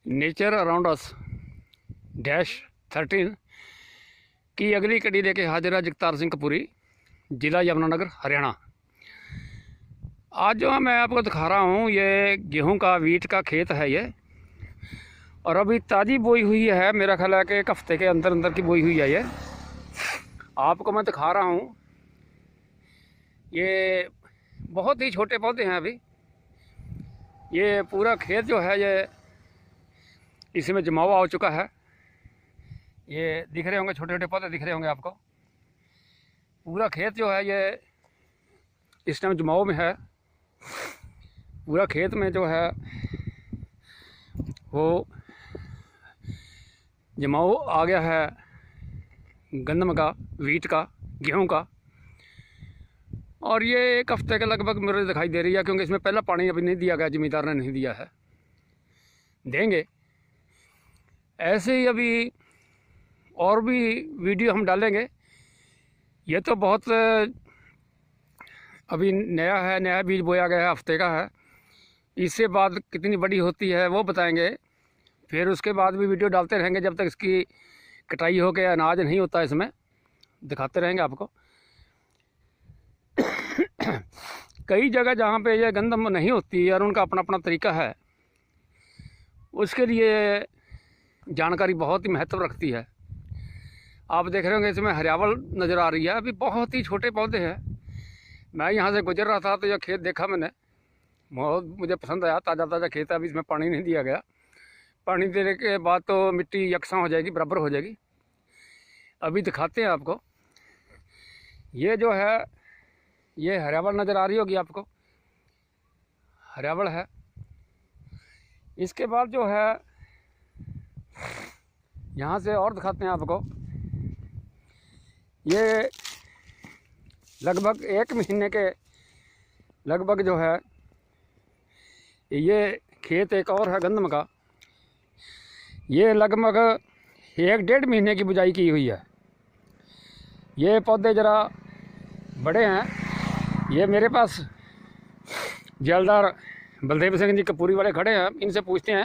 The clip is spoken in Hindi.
नेचर अराउंड अस -13 की अगली कड़ी लेके हाजिर है जगतार सिंह कपूरी, ज़िला यमुनानगर, हरियाणा। आज जो मैं आपको दिखा रहा हूँ ये गेहूं का वीट का खेत है ये, और अभी ताज़ी बोई हुई है। मेरा ख्याल है कि एक हफ्ते के अंदर अंदर की बोई हुई है ये। आपको मैं दिखा रहा हूँ, ये बहुत ही छोटे पौधे हैं अभी। ये पूरा खेत जो है ये इसमें जमाव हो चुका है। ये दिख रहे होंगे, छोटे छोटे पौधे दिख रहे होंगे आपको। पूरा खेत जो है ये इस टाइम जमाव में है। पूरा खेत में जो है वो जमाव आ गया है गंदम का, वीट का, गेहूं का। और ये एक हफ्ते के लगभग मुझे दिखाई दे रही है, क्योंकि इसमें पहला पानी अभी नहीं दिया गया, ज़मींदार ने नहीं दिया है, देंगे। ऐसे ही अभी और भी वीडियो हम डालेंगे। ये तो बहुत अभी नया है, नया बीज बोया गया है, हफ्ते का है। इससे बाद कितनी बड़ी होती है वो बताएंगे। फिर उसके बाद भी वीडियो डालते रहेंगे जब तक इसकी कटाई हो के अनाज नहीं होता, इसमें दिखाते रहेंगे आपको। कई जगह जहाँ पे ये गंदम नहीं होती है और उनका अपना अपना तरीका है, उसके लिए जानकारी बहुत ही महत्व रखती है। आप देख रहे होंगे इसमें हरियावल नज़र आ रही है। अभी बहुत ही छोटे पौधे हैं। मैं यहाँ से गुजर रहा था तो यह खेत देखा मैंने, बहुत मुझे पसंद आया। ताज़ा ताज़ा खेत है, अभी इसमें पानी नहीं दिया गया। पानी देने के बाद तो मिट्टी यकसां हो जाएगी, बराबर हो जाएगी। अभी दिखाते हैं आपको। ये जो है ये हरियावल नज़र आ रही होगी आपको, हरियावल है। इसके बाद जो है यहाँ से और दिखाते हैं आपको। ये लगभग 1 महीने के लगभग जो है ये खेत एक और है गंदम का। ये लगभग 1-1.5 महीने की बुझाई की हुई है। ये पौधे ज़रा बड़े हैं। ये मेरे पास जलदार बलदेव सिंह जी कपूरी वाले खड़े हैं, इनसे पूछते हैं।